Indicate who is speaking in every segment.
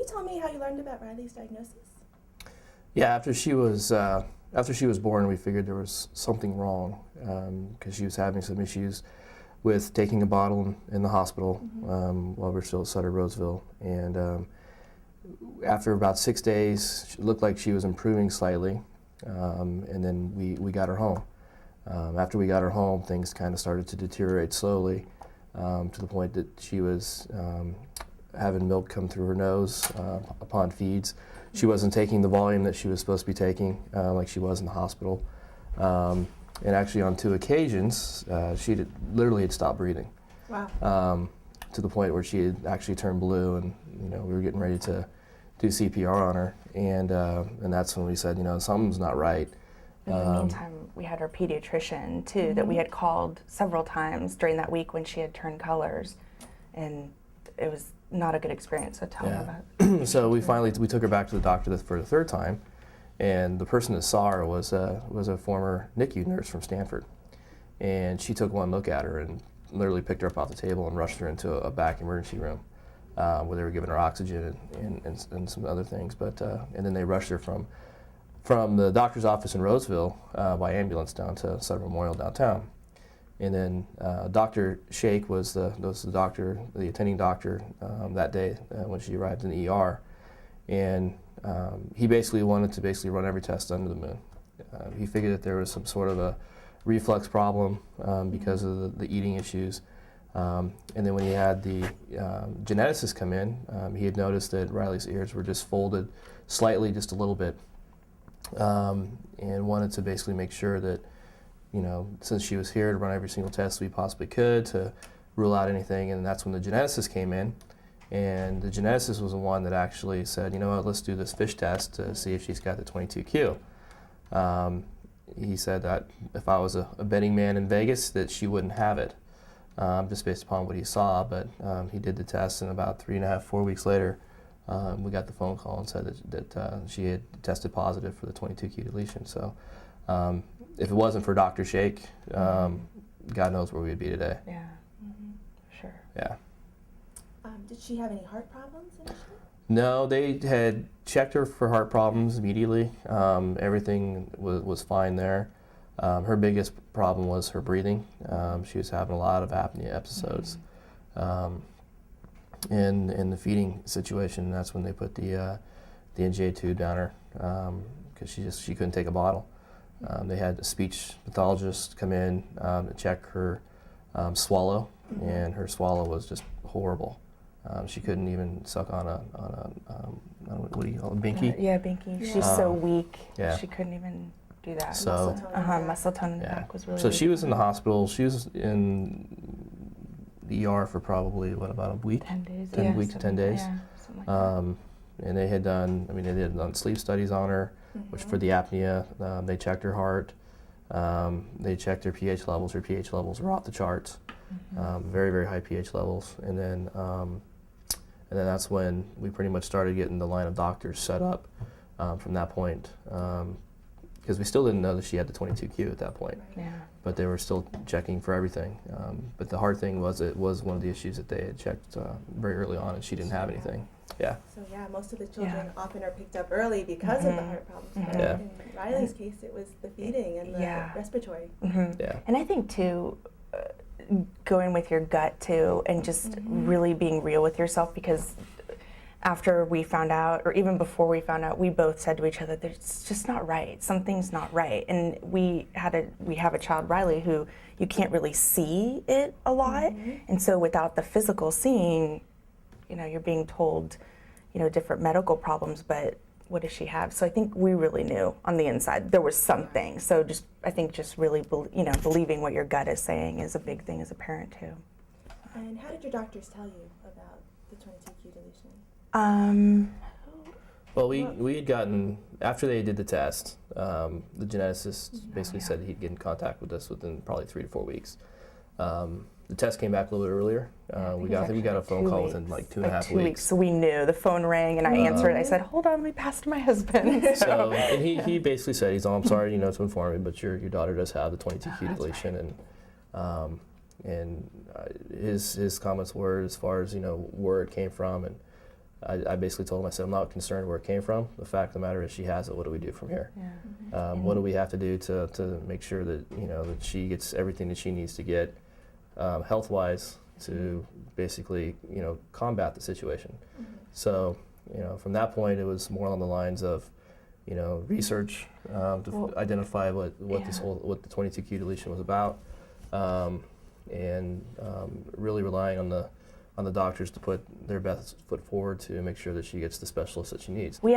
Speaker 1: you tell me how you learned about Riley's diagnosis?
Speaker 2: Yeah, after she was born, we figured there was something wrong because she was having some issues with taking a bottle in the hospital while we were still at Sutter Roseville. And after about 6 days, it looked like she was improving slightly, and then we got her home. After we got her home, things kind of started to deteriorate slowly to the point that she was having milk come through her nose upon feeds. She wasn't taking the volume that she was supposed to be taking like she was in the hospital. And actually on 2 occasions, she literally had stopped breathing.
Speaker 1: Wow.
Speaker 2: To the point where she had actually turned blue, and we were getting ready to do CPR on her. And that's when we said, something's not right.
Speaker 3: In the meantime, we had our pediatrician too that we had called several times during that week when she had turned colors, and it was not a good experience. So tell me about it.
Speaker 2: So we took her back to the doctor for the 3rd time, and the person that saw her was a former NICU nurse from Stanford, and she took one look at her and literally picked her up off the table and rushed her into a back emergency room where they were giving her oxygen and some other things. But and then they rushed her from the doctor's office in Roseville by ambulance down to Sutter Memorial downtown. And then Dr. Shake was the attending doctor that day when she arrived in the ER. And he basically wanted to run every test under the moon. He figured that there was some sort of a reflux problem because of the eating issues. And then when he had the geneticist come in, he had noticed that Riley's ears were just folded slightly, just a little bit. And wanted to basically make sure that, since she was here, to run every single test we possibly could to rule out anything. And that's when the geneticist came in. And the geneticist was the one that actually said, let's do this fish test to see if she's got the 22q. He said that if I was a betting man in Vegas, that she wouldn't have it, just based upon what he saw. But he did the test, and about 3.5, 4 weeks later, we got the phone call and said that she had tested positive for the 22q deletion. So if it wasn't for Dr. Shake, God knows where we'd be today.
Speaker 3: Yeah, sure.
Speaker 2: Yeah.
Speaker 1: Did she have any heart problems initially?
Speaker 2: No, they had checked her for heart problems immediately. Everything was fine there. Her biggest problem was her breathing. She was having a lot of apnea episodes. In the feeding situation, that's when they put the NJ tube down her because she couldn't take a bottle. They had a speech pathologist come in to check her swallow, and her swallow was just horrible. She couldn't even suck on a what do you call it, binky?
Speaker 3: Yeah, binky. Yeah. She's so weak.
Speaker 2: Yeah.
Speaker 3: She couldn't even do that.
Speaker 2: So
Speaker 3: muscle tone in the back was really.
Speaker 2: So
Speaker 3: weak.
Speaker 2: she was in the hospital. She was in the ER for probably about a week.
Speaker 3: 10 days.
Speaker 2: 10 weeks to 10 days.
Speaker 3: Yeah, something like that.
Speaker 2: And they had done sleep studies on her, which for the apnea, they checked her heart, they checked her pH levels. Her pH levels were off the charts, very, very high pH levels. And then that's when we pretty much started getting the line of doctors set up from that point, because we still didn't know that she had the 22q at that point.
Speaker 3: Yeah.
Speaker 2: But they were still checking for everything. But the hard thing was it was one of the issues that they had checked very early on, and she didn't have anything. Yeah.
Speaker 1: So most of the children often are picked up early because of the heart problems. But in Riley's case, it was the feeding and the respiratory.
Speaker 2: Yeah.
Speaker 3: And I think too, going with your gut too, and just really being real with yourself, because after we found out, or even before we found out, we both said to each other, "It's just not right. Something's not right." And we have a child, Riley, who you can't really see it a lot, and so without the physical seeing, you're being told, different medical problems, but what does she have? So I think we really knew on the inside there was something. So I think just really, believing what your gut is saying is a big thing as a parent too.
Speaker 1: And how did your doctors tell you about the 22q deletion?
Speaker 2: Well, we had gotten, after they did the test, the geneticist basically said he'd get in contact with us within probably 3 to 4 weeks. The test came back a little bit earlier. We got a phone call within like 2.5 weeks.
Speaker 3: So we knew. The phone rang and I answered. I said, "Hold on, let me pass to my husband."
Speaker 2: And he basically said, "I'm sorry, to inform you, but your daughter does have the 22q deletion." Right. And his comments were, as far as where it came from, and I basically told him, I said, I'm not concerned where it came from. The fact of the matter is she has it. What do we do from here?
Speaker 3: Yeah.
Speaker 2: What do we have to do to make sure that, that she gets everything that she needs to get health-wise to basically, combat the situation. So, from that point, it was more along the lines of, research to identify what the 22q deletion was about, and really relying on the doctors to put their best foot forward to make sure that she gets the specialist that she needs.
Speaker 3: We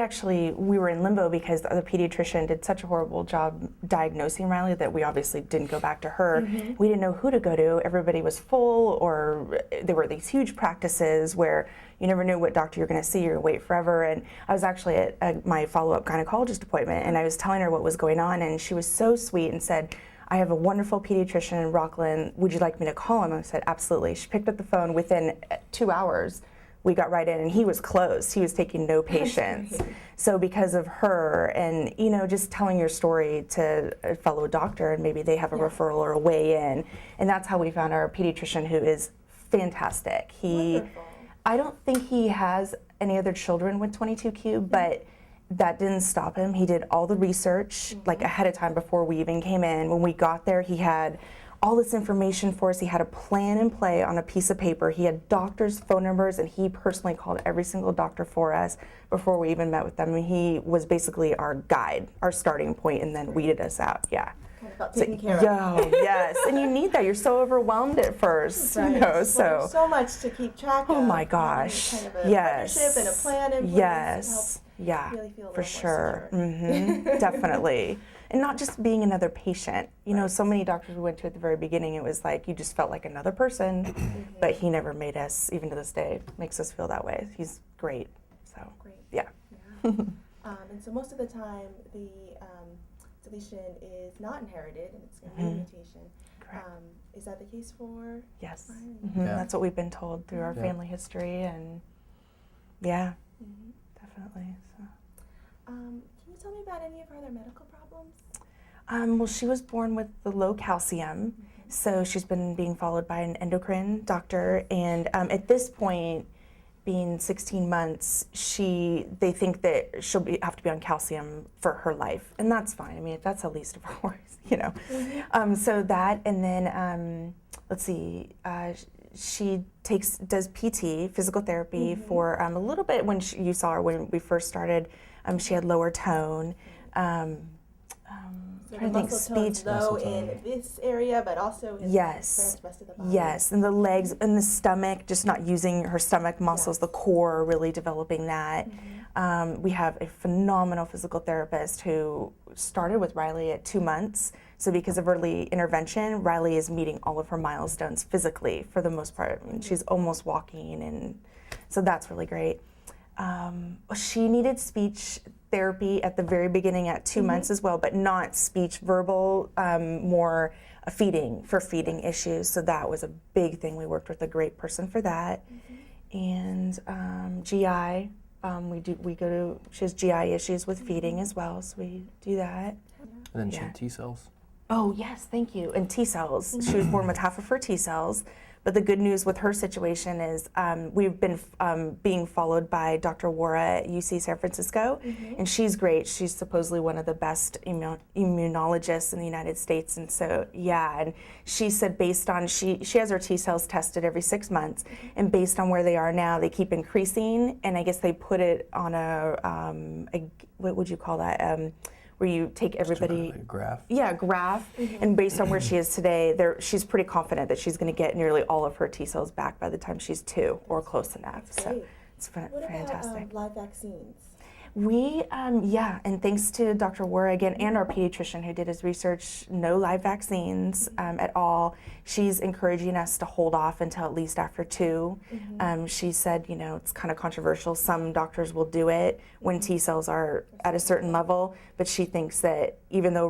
Speaker 3: were in limbo because the pediatrician did such a horrible job diagnosing Riley that we obviously didn't go back to her. We didn't know who to go to. Everybody was full, or there were these huge practices where you never knew what doctor you're going to see. You're going to wait forever. And I was actually at my follow-up gynecologist appointment, and I was telling her what was going on, and she was so sweet and said, I have a wonderful pediatrician in Rockland. Would you like me to call him? I said, absolutely. She picked up the phone. Within 2 hours, we got right in, and he was closed. He was taking no patients. So because of her and, just telling your story to a fellow doctor, and maybe they have a referral or a way in. And that's how we found our pediatrician, who is fantastic.
Speaker 1: Wonderful.
Speaker 3: I don't think he has any other children with 22q, but that didn't stop him. He did all the research like ahead of time before we even came in. When we got there, he had all this information for us. He had a plan in play on a piece of paper. He had doctors' phone numbers, and he personally called every single doctor for us before we even met with them. And he was basically our guide, our starting point, and then weeded us out. Yeah.
Speaker 1: Kind of felt taken care of.
Speaker 3: Yeah, yes. And you need that. You're so overwhelmed at first,
Speaker 1: Right.
Speaker 3: so.
Speaker 1: There's so much to keep track of.
Speaker 3: Oh my gosh.
Speaker 1: Kind of a
Speaker 3: Yes.
Speaker 1: partnership and a plan in place.
Speaker 3: Yes. Yeah,
Speaker 1: Really feel a
Speaker 3: for
Speaker 1: little more
Speaker 3: sure.
Speaker 1: secure.
Speaker 3: Definitely. And not just being another patient. So many doctors we went to at the very beginning, it was like you just felt like another person, but he never made us, even to this day, makes us feel that way. He's great. So,
Speaker 1: Great.
Speaker 3: yeah.
Speaker 1: And so most of the time, the deletion is not inherited, and it's going to be a mutation.
Speaker 3: Correct.
Speaker 1: Is that the case for
Speaker 3: Yes.
Speaker 1: Riley?
Speaker 2: Yeah.
Speaker 3: That's what we've been told through our family history, and definitely. So.
Speaker 1: Can you tell me about any of her other medical problems?
Speaker 3: Well, she was born with the low calcium, so she's been being followed by an endocrine doctor, and at this point, being 16 months, they think that she'll have to be on calcium for her life, and that's fine. I mean, that's the least of her worries, So that, and then let's see, she does PT, physical therapy, for a little bit. When you saw her when we first started, she had lower tone.
Speaker 1: So
Speaker 3: trying
Speaker 1: the
Speaker 3: to think,
Speaker 1: muscle tone's
Speaker 3: speech.
Speaker 1: low in this area, but also in the rest of the body.
Speaker 3: Yes, and the legs and the stomach, just not using her stomach muscles, the core, really developing that. We have a phenomenal physical therapist who started with Riley at 2 months. So because of early intervention, Riley is meeting all of her milestones physically for the most part. I mean, she's almost walking, and so that's really great. She needed speech therapy at the very beginning at 2 months as well, but not speech, verbal, more feeding issues. So that was a big thing. We worked with a great person for that. And GI, she has GI issues with feeding as well, so we do that.
Speaker 2: And then she had T cells.
Speaker 3: Oh, yes, thank you. And T cells. She was born with half of her T cells. But the good news with her situation is we've been being followed by Dr. Wara at UC San Francisco, and she's great. She's supposedly one of the best immunologists in the United States. And so, and she said based on, she has her T cells tested every 6 months, and based on where they are now, they keep increasing. And I guess they put it on a what would you call that? Where you take everybody,
Speaker 2: like a graph.
Speaker 3: Yeah, graph, and based on where she is today, she's pretty confident that she's going to get nearly all of her T cells back by the time she's 2 or close enough. So it's fantastic.
Speaker 1: What about live vaccines?
Speaker 3: We, and thanks to Dr. Wara again and our pediatrician who did his research, no live vaccines at all. She's encouraging us to hold off until at least after 2. She said, it's kind of controversial. Some doctors will do it when T cells are at a certain level, but she thinks that even though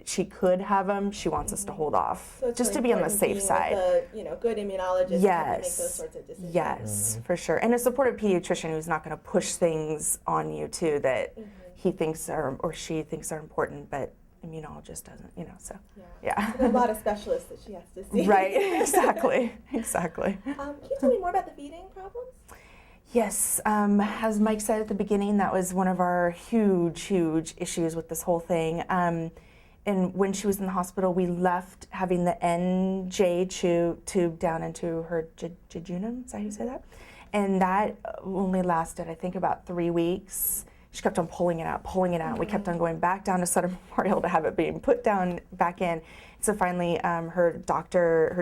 Speaker 3: she could have them, she wants us to hold off,
Speaker 1: so
Speaker 3: just
Speaker 1: really
Speaker 3: to be on the safe side.
Speaker 1: With a, good immunologist to make those sorts of decisions.
Speaker 3: Yes, for sure. And a supportive pediatrician who's not going to push things on you too that he thinks or she thinks are important, but immunologist doesn't, so. Yeah.
Speaker 1: So there are a lot of specialists that she has to see.
Speaker 3: Right, exactly.
Speaker 1: Can you tell me more about the feeding problems?
Speaker 3: Yes, as Mike said at the beginning, that was one of our huge issues with this whole thing. And when she was in the hospital, we left having the NJ tube down into her jejunum, is that how you say that? And that only lasted, I think, about 3 weeks. She kept on pulling it out. We kept on going back down to Sutter Memorial to have it being put down back in. So finally, her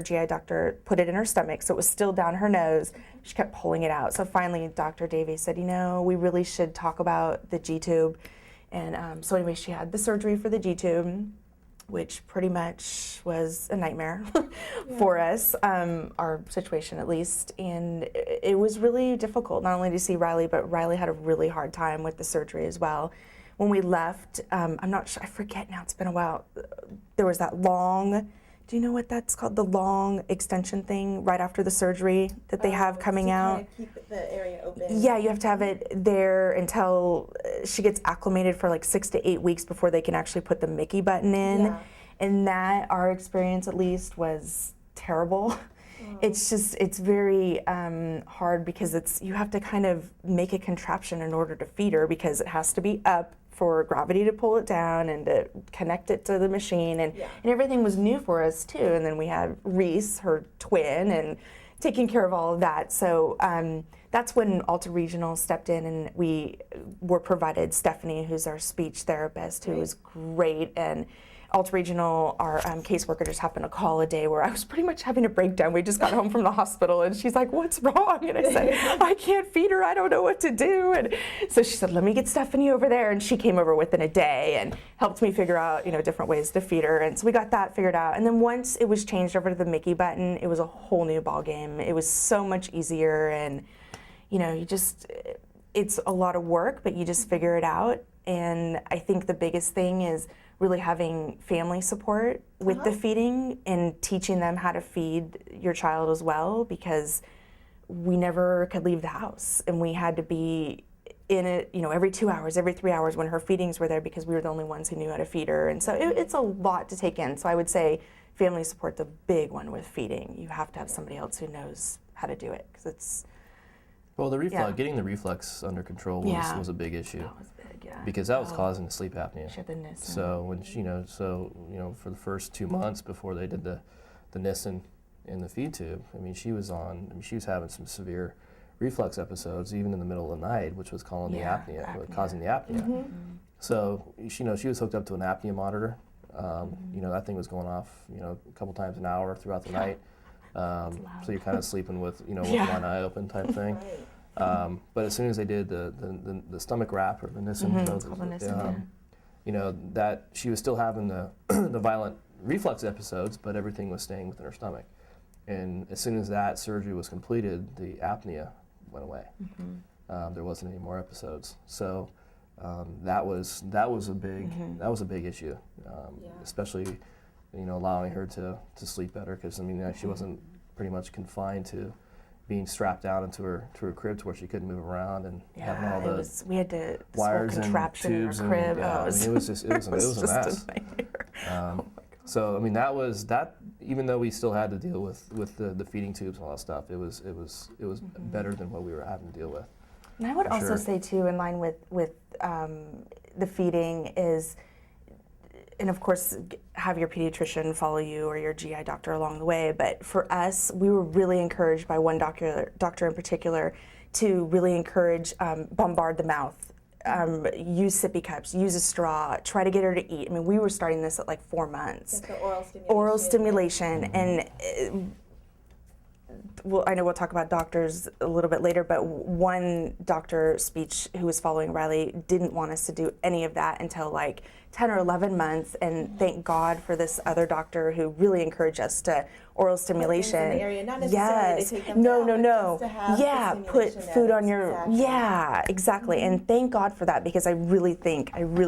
Speaker 3: GI doctor, put it in her stomach, so it was still down her nose. She kept pulling it out. So finally, Dr. Davey said, we really should talk about the G-tube. And so anyway, she had the surgery for the G-tube, which pretty much was a nightmare for us, our situation at least. And it was really difficult, not only to see Riley, but Riley had a really hard time with the surgery as well. When we left, I'm not sure, I forget now, it's been a while, there was that long, do you know what that's called? The long extension thing right after the surgery that they have coming out.
Speaker 1: Kind of keep the area open.
Speaker 3: Yeah, you have to have it there until she gets acclimated for like 6 to 8 weeks before they can actually put the Mickey button in.
Speaker 1: Yeah.
Speaker 3: And that, our experience at least, was terrible. It's very hard because you have to kind of make a contraption in order to feed her because it has to be up for gravity to pull it down and to connect it to the machine, and everything was new for us too. And then we had Reese, her twin, and taking care of all of that. So that's when Alta Regional stepped in, and we were provided Stephanie, who's our speech therapist, who was great. And Alta Regional, our caseworker, just happened to call a day where I was pretty much having a breakdown. We just got home from the hospital, and she's like, "What's wrong?" And I said, "I can't feed her. I don't know what to do." And so she said, "Let me get Stephanie over there." And she came over within a day and helped me figure out, different ways to feed her. And so we got that figured out. And then once it was changed over to the Mickey button, it was a whole new ball game. It was so much easier, and it's a lot of work, but you just figure it out. And I think the biggest thing is really having family support with the feeding and teaching them how to feed your child as well, because we never could leave the house, and we had to be in it, every 2 hours, every 3 hours when her feedings were there, because we were the only ones who knew how to feed her. And so it's a lot to take in. So I would say family support's a big one with feeding. You have to have somebody else who knows how to do it, because it's...
Speaker 2: Well, getting the reflex under control was a big issue.
Speaker 3: That was big, yeah.
Speaker 2: Because that was causing sleep apnea.
Speaker 3: She had the Nissen.
Speaker 2: So when for the first 2 months before they did the Nissen in the feed tube, she was having some severe reflex episodes even in the middle of the night, which was causing the apnea.
Speaker 3: Mm-hmm.
Speaker 2: So she was hooked up to an apnea monitor. That thing was going off a couple times an hour throughout the night. So you're kind of sleeping with with one eye open type thing. But as soon as they did the stomach wrap or the Nissen, that she was still having the the violent reflex episodes, but everything was staying within her stomach. And as soon as that surgery was completed, the apnea went away. There wasn't any more episodes. So that was a big issue, especially allowing her to sleep better, because she wasn't pretty much confined to being strapped down into her crib to where she couldn't move around and having all the
Speaker 3: we had to
Speaker 2: wires and tubes
Speaker 3: in our crib.
Speaker 2: it was a mess. So that even though we still had to deal with the feeding tubes and all that stuff, it was better than what we were having to deal with.
Speaker 3: And I would also say too, in line with the feeding is, and of course, have your pediatrician follow you or your GI doctor along the way. But for us, we were really encouraged by one doctor in particular to really encourage bombard the mouth, use sippy cups, use a straw, try to get her to eat. We were starting this at like 4 months.
Speaker 1: Like the
Speaker 3: oral stimulation. And I know we'll talk about doctors a little bit later, but one doctor speech who was following Riley didn't want us to do any of that until like 10 or 11 months, and thank God for this other doctor who really encouraged us to oral stimulation.
Speaker 1: In the area, not necessarily to take them
Speaker 3: no.
Speaker 1: just to have
Speaker 3: Put food on your,
Speaker 1: exactly.
Speaker 3: And thank God for that, because I really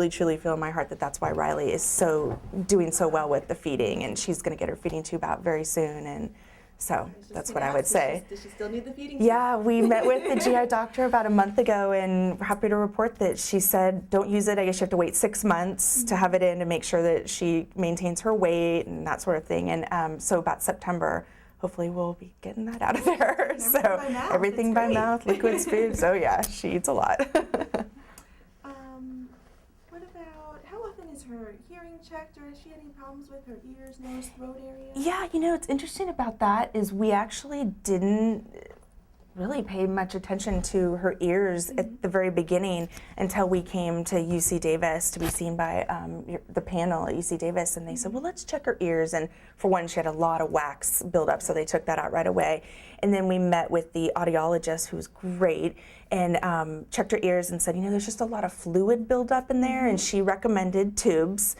Speaker 3: truly feel in my heart that that's why Riley is doing so well with the feeding, and she's going to get her feeding tube out very soon. And so that's what I would say.
Speaker 1: Does she still need the feeding?
Speaker 3: Yeah, we met with the GI doctor about a month ago, and we're happy to report that she said don't use it. I guess you have to wait 6 months to have it in to make sure that she maintains her weight and that sort of thing. And so about September, hopefully we'll be getting that out of there. So
Speaker 1: by mouth.
Speaker 3: everything
Speaker 1: That's
Speaker 3: by
Speaker 1: great.
Speaker 3: mouth, liquids, food. So yeah, she eats a lot.
Speaker 1: What about, how often is her hearing checked, or has she any problems with her ears, nose, throat area?
Speaker 3: Yeah, what's interesting about that is we actually didn't really pay much attention to her ears at the very beginning until we came to UC Davis to be seen by the panel at UC Davis, and they said, well, let's check her ears. And for one, she had a lot of wax buildup, so they took that out right away. And then we met with the audiologist, who was great, and checked her ears and said, there's just a lot of fluid buildup in there, and she recommended tubes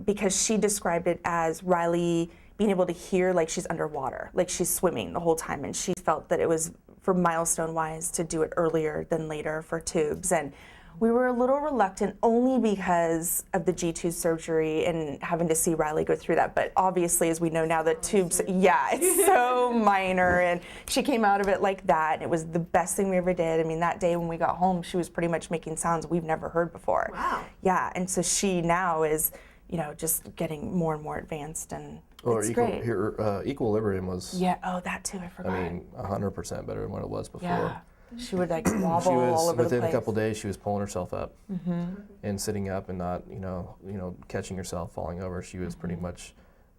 Speaker 3: because she described it as Riley being able to hear like she's underwater, like she's swimming the whole time, and she felt that it was, for milestone wise, to do it earlier than later for tubes. And we were a little reluctant only because of the G2 surgery and having to see Riley go through that. But obviously, as we know now, the tubes, it's so minor, and she came out of it like that, and it was the best thing we ever did. I mean, that day when we got home, she was pretty much making sounds we've never heard before.
Speaker 1: Wow.
Speaker 3: Yeah, and so she now is, just getting more and more advanced, and it's great.
Speaker 2: Her equilibrium was,
Speaker 3: Yeah, that too, I forgot.
Speaker 2: 100% better than what it was before.
Speaker 3: Yeah, she would like wobble all over the place.
Speaker 2: Within a couple days, she was pulling herself up and sitting up and not, catching herself falling over. She was pretty much,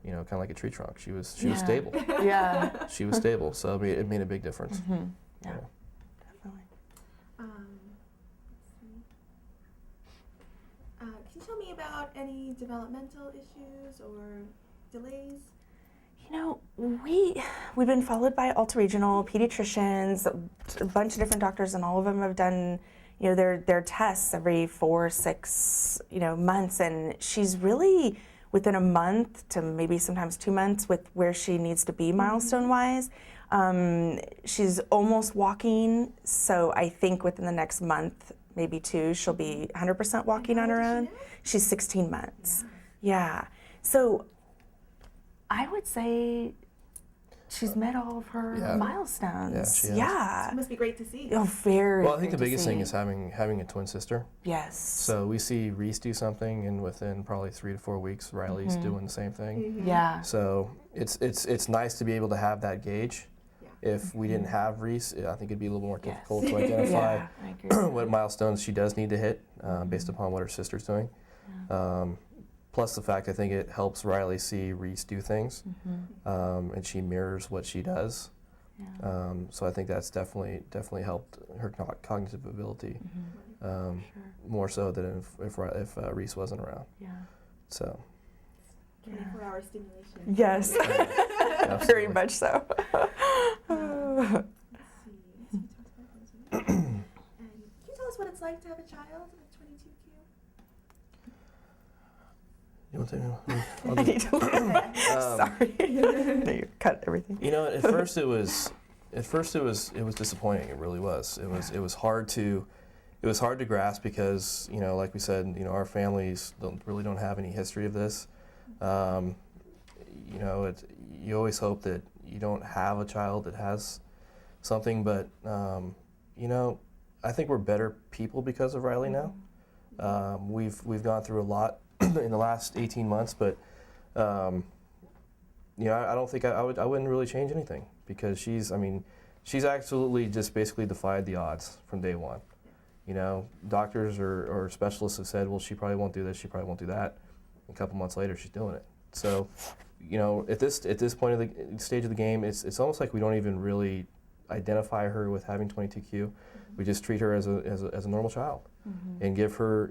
Speaker 2: kind of like a tree trunk. She was stable.
Speaker 3: Yeah.
Speaker 2: She was stable, so it made a big difference.
Speaker 3: Yeah,
Speaker 2: Yeah.
Speaker 3: definitely.
Speaker 1: Let's see. Can you tell me about any developmental issues or delays?
Speaker 3: We've been followed by ultra-regional pediatricians, a bunch of different doctors, and all of them have done, their tests every 4 or 6, months, and she's really within a month to maybe sometimes 2 months with where she needs to be milestone-wise. She's almost walking, so I think within the next month, maybe 2, she'll be 100% walking on her own. She's 16 months. Yeah. So I would say she's met all of her milestones.
Speaker 2: Yeah, she has.
Speaker 3: Yeah.
Speaker 1: It must be great to see.
Speaker 3: Oh, very.
Speaker 2: Well, I think the
Speaker 3: great to
Speaker 2: biggest thing
Speaker 3: see.
Speaker 2: is having a twin sister.
Speaker 3: Yes.
Speaker 2: So we see Reese do something, and within probably 3 to 4 weeks, Riley's doing the same thing.
Speaker 3: Yeah.
Speaker 2: So it's nice to be able to have that gauge. If we didn't have Reese, I think it'd be a little more difficult to identify
Speaker 3: Yeah, I agree.
Speaker 2: what milestones she does need to hit based upon what her sister's doing. Plus the fact I think it helps Riley see Reese do things, and she mirrors what she does.
Speaker 3: Yeah.
Speaker 2: So I think that's definitely helped her cognitive ability more so than if Reese wasn't around.
Speaker 3: Yeah.
Speaker 2: So
Speaker 1: 24-hour stimulation.
Speaker 3: Yes. Very much so.
Speaker 1: Let's see. And can you tell us what it's like to have a child with 22q?
Speaker 2: You want to
Speaker 3: I need to sorry. No, you cut everything.
Speaker 2: At first it was disappointing. It really was. It was hard to grasp because like we said, our families don't have any history of this. You always hope that you don't have a child that has something, but I think we're better people because of Riley now. We've gone through a lot in the last 18 months, but I don't think I wouldn't really change anything because she's absolutely just basically defied the odds from day one. Doctors or specialists have said, well, she probably won't do this, she probably won't do that. A couple months later, she's doing it. So, at this point of the stage of the game, it's almost like we don't even really identify her with having 22q. We just treat her as a normal child, and give her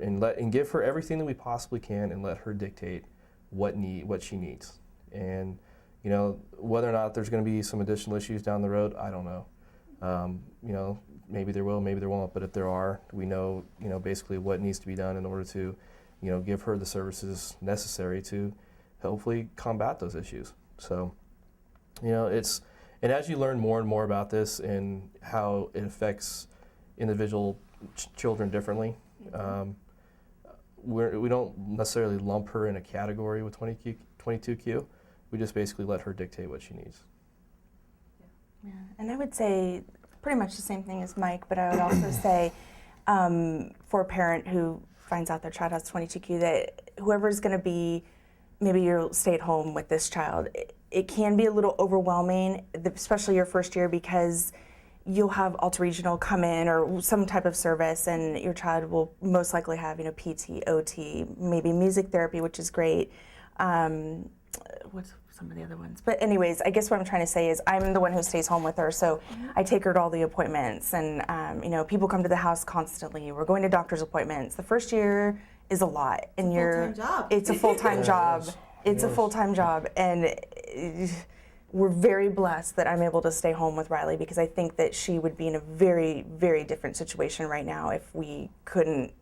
Speaker 2: everything that we possibly can, and let her dictate what she needs. And whether or not there's going to be some additional issues down the road, I don't know. Maybe there will, maybe there won't. But if there are, we know basically what needs to be done in order to give her the services necessary to hopefully combat those issues. So, and as you learn more and more about this and how it affects individual children differently, we don't necessarily lump her in a category with 22q. We just basically let her dictate what she needs.
Speaker 3: Yeah, and I would say pretty much the same thing as Mike, but I would also say for a parent who finds out their child has 22q, that whoever's going to be, maybe you'll stay at home with this child, it can be a little overwhelming, especially your first year, because you'll have Alter-Regional come in or some type of service, and your child will most likely have, PT, OT, maybe music therapy, which is great. What's some of the other ones? But anyways, I guess what I'm trying to say is I'm the one who stays home with her, so I take her to all the appointments, and people come to the house constantly. We're going to doctor's appointments. The first year is a lot, and it's a full-time job. It's a full-time job, and we're very blessed that I'm able to stay home with Riley, because I think that she would be in a very, very different situation right now if we couldn't,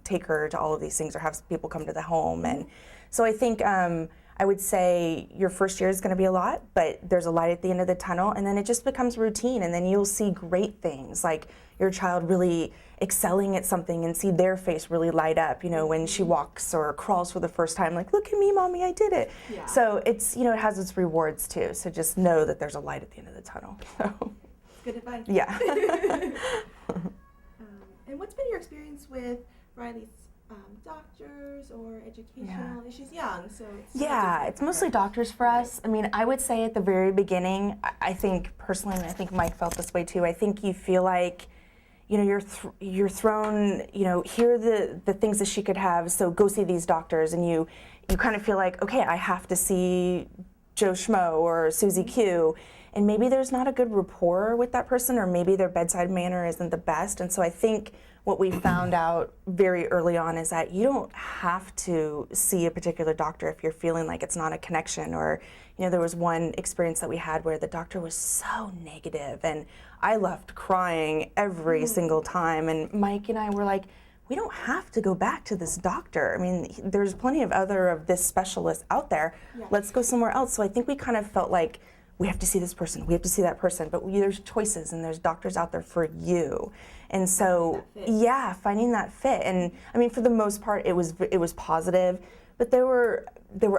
Speaker 3: take her to all of these things or have people come to the home. And so I think I would say your first year is going to be a lot, but there's a light at the end of the tunnel, and then it just becomes routine, and then you'll see great things, like your child really excelling at something and see their face really light up, when she walks or crawls for the first time, like, look at me, Mommy, I did it. Yeah. So it's, it has its rewards too. So just know that there's a light at the end of the tunnel. So.
Speaker 1: Good advice.
Speaker 3: Yeah.
Speaker 1: And what's been your experience with Riley's doctors or educational? Yeah. She's young, so it's
Speaker 3: mostly doctors for us. I mean, I would say at the very beginning, I think personally, and I think Mike felt this way too, I think you feel like, you're thrown, here are the things that she could have, so go see these doctors, and you kind of feel like, okay, I have to see Joe Schmo or Susie Q, and maybe there's not a good rapport with that person, or maybe their bedside manner isn't the best. And so I think what we found out very early on is that you don't have to see a particular doctor if you're feeling like it's not a connection, or there was one experience that we had where the doctor was so negative, and I left crying every single time, and Mike and I were like, we don't have to go back to this doctor. I mean, there's plenty of other of this specialist out there. Yeah. Let's go somewhere else. So I think we kind of felt like we have to see this person, we have to see that person, but there's choices and there's doctors out there for you. And so, finding that fit. And I mean, for the most part, it was positive, but there were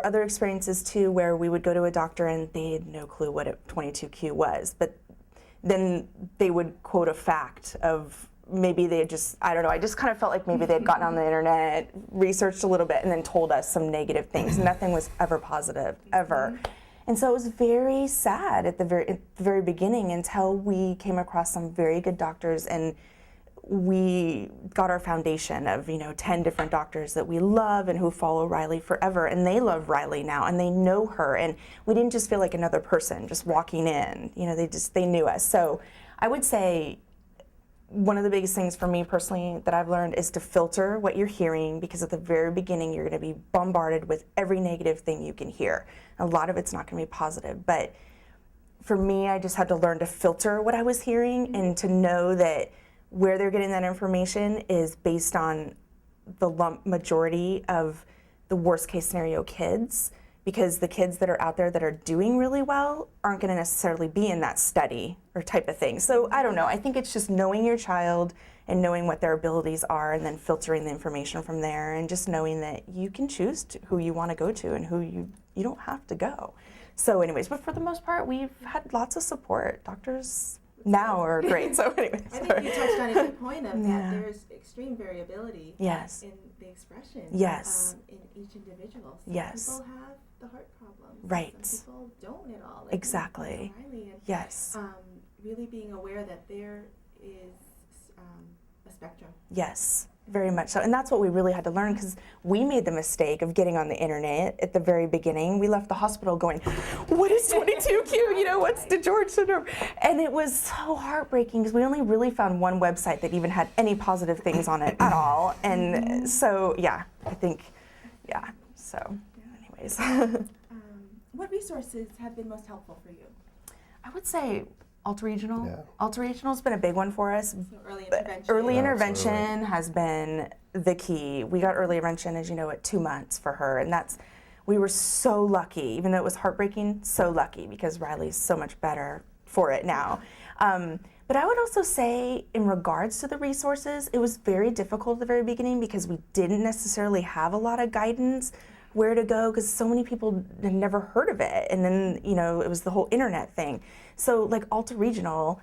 Speaker 3: other experiences too where we would go to a doctor and they had no clue what a 22q was, but then they would quote a fact of maybe they just, I don't know, I just kind of felt like maybe they had gotten on the internet, researched a little bit, and then told us some negative things. Nothing was ever positive, ever. And so it was very sad at the very beginning until we came across some very good doctors, and we got our foundation of 10 different doctors that we love and who follow Riley forever, and they love Riley now and they know her, and we didn't just feel like another person just walking in. They knew us. So I would say one of the biggest things for me personally that I've learned is to filter what you're hearing, because at the very beginning you're going to be bombarded with every negative thing you can hear. A lot of it's not going to be positive, but for me, I just had to learn to filter what I was hearing and to know that where they're getting that information is based on the majority of the worst case scenario kids, because the kids that are out there that are doing really well aren't going to necessarily be in that study or type of thing. So I don't know. I think it's just knowing your child and knowing what their abilities are, and then filtering the information from there, and just knowing that you can choose who you want to go to and who you don't have to go. So anyways, but for the most part, we've had lots of support. Doctors now are great. So anyways.
Speaker 1: I think you touched on a good point of that there's extreme variability in the expression in each individual. Some people have the heart problems.
Speaker 3: Right.
Speaker 1: Some people don't at all. Like
Speaker 3: exactly.
Speaker 1: And, really being aware that there is a spectrum.
Speaker 3: Yes. Very much so. And that's what we really had to learn, because we made the mistake of getting on the internet at the very beginning. We left the hospital going, what is 22q? What's DeGeorge syndrome? And it was so heartbreaking, because we only really found one website that even had any positive things on it at all. And so, I think, so anyways.
Speaker 1: What resources have been most helpful for you?
Speaker 3: I would say Alter-Regional. Yeah. Alter-Regional's been a big one for us.
Speaker 1: So early intervention.
Speaker 3: Early intervention has been the key. We got early intervention, as you know, at 2 months for her, and we were so lucky, even though it was heartbreaking, so lucky, because Riley's so much better for it now. But I would also say, in regards to the resources, it was very difficult at the very beginning, because we didn't necessarily have a lot of guidance where to go, because so many people had never heard of it, and then it was the whole internet thing. So like Alter-Regional,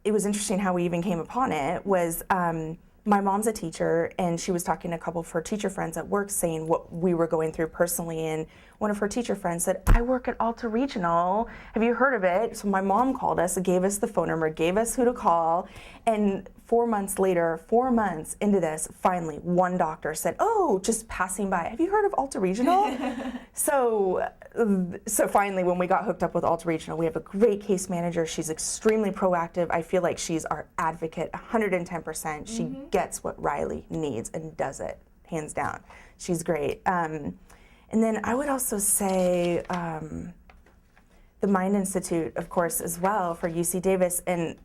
Speaker 3: it was interesting how we even came upon it. Was my mom's a teacher, and she was talking to a couple of her teacher friends at work, saying what we were going through personally, and one of her teacher friends said, I work at Alta Regional. Have you heard of it? So my mom called us, gave us the phone number, gave us who to call. And 4 months later, 4 months into this, finally one doctor said, oh, just passing by, have you heard of Alta Regional? So finally, when we got hooked up with Alta Regional, we have a great case manager. She's extremely proactive. I feel like she's our advocate, 110%. She gets what Riley needs and does it, hands down. She's great. And then I would also say the Mind Institute, of course, as well for UC Davis. And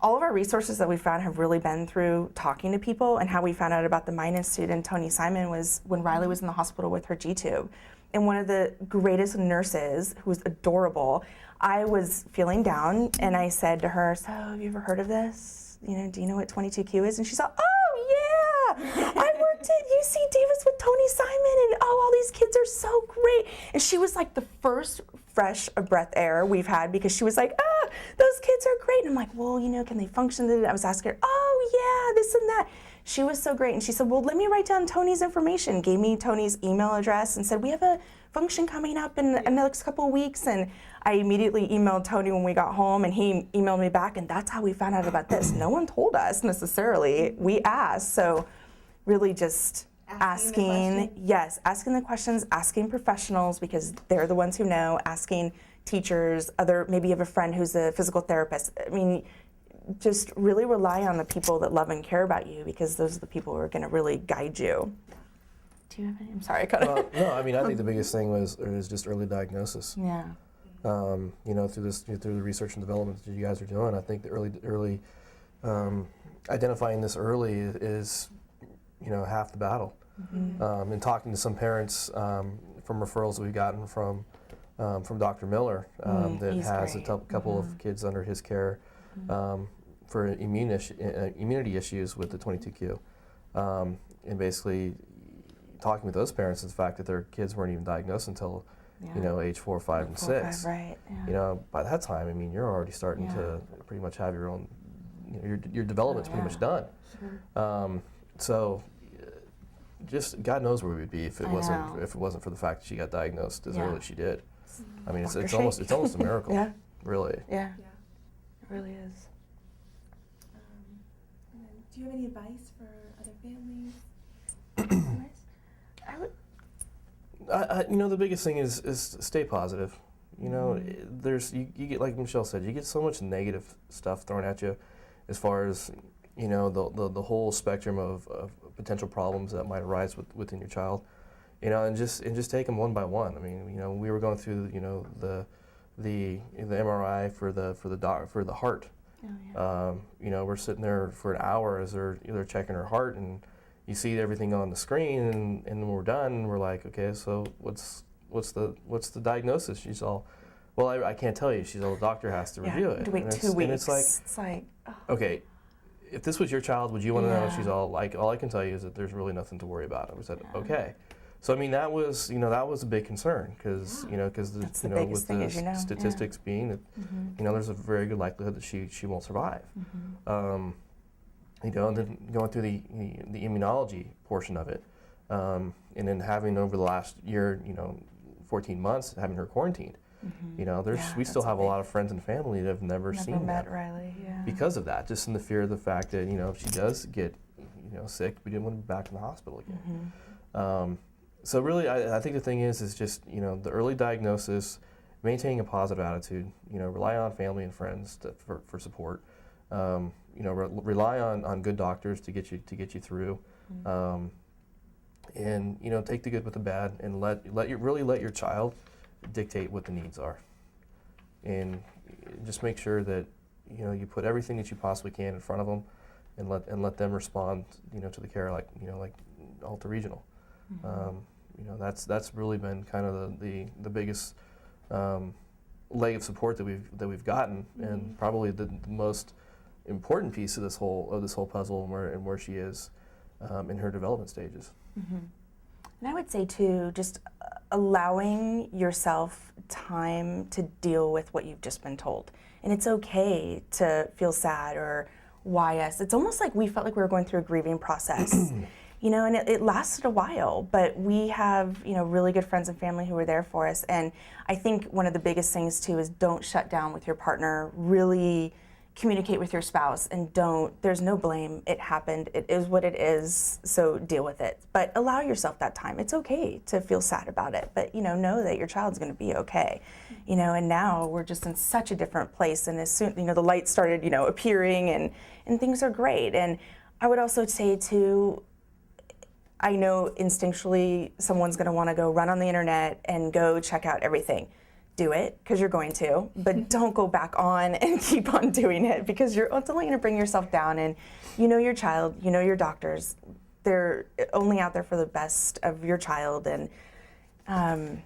Speaker 3: all of our resources that we found have really been through talking to people. And how we found out about the Mind Institute and Tony Simon was when Riley was in the hospital with her G-tube. And one of the greatest nurses, who was adorable, I was feeling down, and I said to her, so have you ever heard of this? You know, do you know what 22q is? And she said, oh yeah, I worked at UC Davis with Tony Simon, and oh, all these kids are so great. And she was like the first fresh of breath air we've had, because she was like, those kids are great. And I'm like, well, you know, can they function? And I was asking her, oh yeah, this and that. She was so great, and she said, well, let me write down Tony's information, gave me Tony's email address, and said, we have a function coming up in the next couple of weeks. And I immediately emailed Tony when we got home, and he emailed me back, and that's how we found out about this. No one told us necessarily, we asked. So really just asking the questions, asking professionals, because they're the ones who know, asking teachers, maybe you have a friend who's a physical therapist. I mean, just really rely on the people that love and care about you, because those are the people who are going to really guide you. Do you have any? I'm sorry, I cut it.
Speaker 2: No, I mean, I think the biggest thing was just early diagnosis.
Speaker 3: Yeah.
Speaker 2: You know, through the research and development that you guys are doing, I think the early identifying this early is, you know, half the battle. Mm-hmm. And talking to some parents from referrals that we've gotten from Dr. Miller, that has a couple of kids under his care. For immunity issues with the 22q, and basically talking with those parents is the fact that their kids weren't even diagnosed until you know, age 4, 5, and 6.
Speaker 3: 5, right. Yeah.
Speaker 2: You know, by that time, I mean, you're already starting to pretty much have your own, you know, your development's pretty much done. Sure. So just God knows where we would be if it wasn't for the fact that she got diagnosed as early as she did. I mean, it's almost a miracle.
Speaker 3: Yeah.
Speaker 2: Really.
Speaker 3: Yeah. It really is.
Speaker 1: And then, do you have any advice for other families?
Speaker 2: You know, the biggest thing is stay positive. You know, you get, like Michelle said, you get so much negative stuff thrown at you, as far as, you know, the whole spectrum of potential problems that might arise within your child. You know, and just take them one by one. I mean, you know, we were going through, you know, the MRI for the heart. Oh, yeah. You know, we're sitting there for an hour as they're checking her heart, and you see everything on the screen, and when we're done, we're like, okay, so what's the diagnosis? She's all, well, I can't tell you. She's all, the doctor has to review it.
Speaker 3: To wait 2 weeks.
Speaker 2: And it's like okay, if this was your child, would you want to know? She's all like, all I can tell you is that there's really nothing to worry about. I said, okay. So I mean, that was a big concern, because with the statistics being that you know, there's a very good likelihood that she won't survive. You know, and then going through the immunology portion of it, and then having over the last year, you know, 14 months, having her quarantined. You know, we still have a lot of friends and family that have never seen
Speaker 3: met
Speaker 2: that
Speaker 3: Riley. Yeah.
Speaker 2: Because of that, just in the fear of the fact that, you know, if she does get, you know, sick, we didn't want to be back in the hospital again. So really, I think the thing is just, you know, the early diagnosis, maintaining a positive attitude, you know, rely on family and friends for support, you know, rely on good doctors to get you through, and, you know, take the good with the bad, and let your child dictate what the needs are, and just make sure that, you know, you put everything that you possibly can in front of them, and let them respond, you know, to the care like Alta Regional. You know, that's really been kind of the biggest leg of support that we've gotten, and probably the most important piece of this whole puzzle, and where she is in her development stages.
Speaker 3: And I would say too, just allowing yourself time to deal with what you've just been told, and it's okay to feel sad or why us. It's almost like we felt like we were going through a grieving process. you know, and it lasted a while, but we have, you know, really good friends and family who are there for us. And I think one of the biggest things too is don't shut down with your partner. Really communicate with your spouse, and there's no blame. It happened. It is what it is, so deal with it. But allow yourself that time. It's okay to feel sad about it, but, you know that your child's gonna be okay. You know, and now we're just in such a different place, and as soon, you know, the lights started, you know, appearing, and things are great. And I would also say too, I know instinctually someone's gonna wanna go run on the internet and go check out everything. Do it, because you're going to, but don't go back on and keep on doing it, because you're ultimately gonna bring yourself down. And you know your child, you know your doctors, they're only out there for the best of your child. And I'm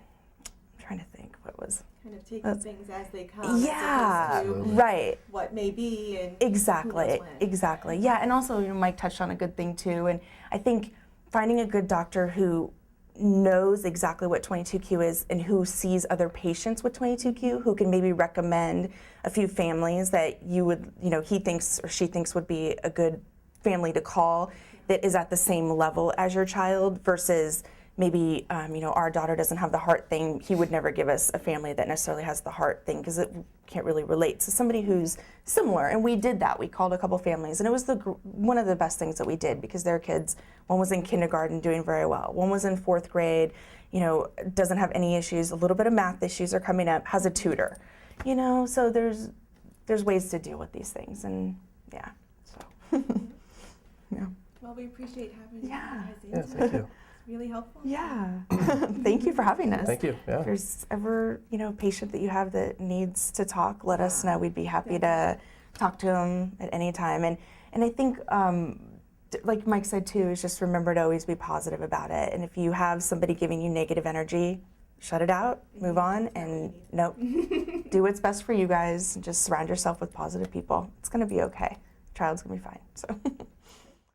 Speaker 3: trying to think, what was?
Speaker 1: Kind of taking things as they come.
Speaker 3: Yeah,
Speaker 1: as opposed to
Speaker 3: right.
Speaker 1: what may be, and
Speaker 3: exactly, exactly. Yeah, and also, you know, Mike touched on a good thing too, and I think finding a good doctor who knows exactly what 22q is and who sees other patients with 22q, who can maybe recommend a few families that you would, you know, he thinks or she thinks would be a good family to call that is at the same level as your child, versus maybe, you know, our daughter doesn't have the heart thing. He would never give us a family that necessarily has the heart thing, because it can't really relate. So somebody who's similar, and we did that. We called a couple families, and it was one of the best things that we did, because their kids, one was in kindergarten doing very well, one was in 4th grade, you know, doesn't have any issues, a little bit of math issues are coming up, has a tutor, you know, so there's ways to deal with these things, and yeah, so, yeah.
Speaker 1: Well, we appreciate having you
Speaker 3: Yeah.
Speaker 1: guys in.
Speaker 2: Thank you.
Speaker 1: Really helpful.
Speaker 3: Yeah. Thank you for having us.
Speaker 2: Thank you. Yeah.
Speaker 3: If there's ever, you know, a patient that you have that needs to talk, let us know. We'd be happy to talk to them at any time. And I think, like Mike said too, is just remember to always be positive about it. And if you have somebody giving you negative energy, shut it out, move on, and nope. Do what's best for you guys. Just surround yourself with positive people. It's going to be okay. Child's going to be fine. So.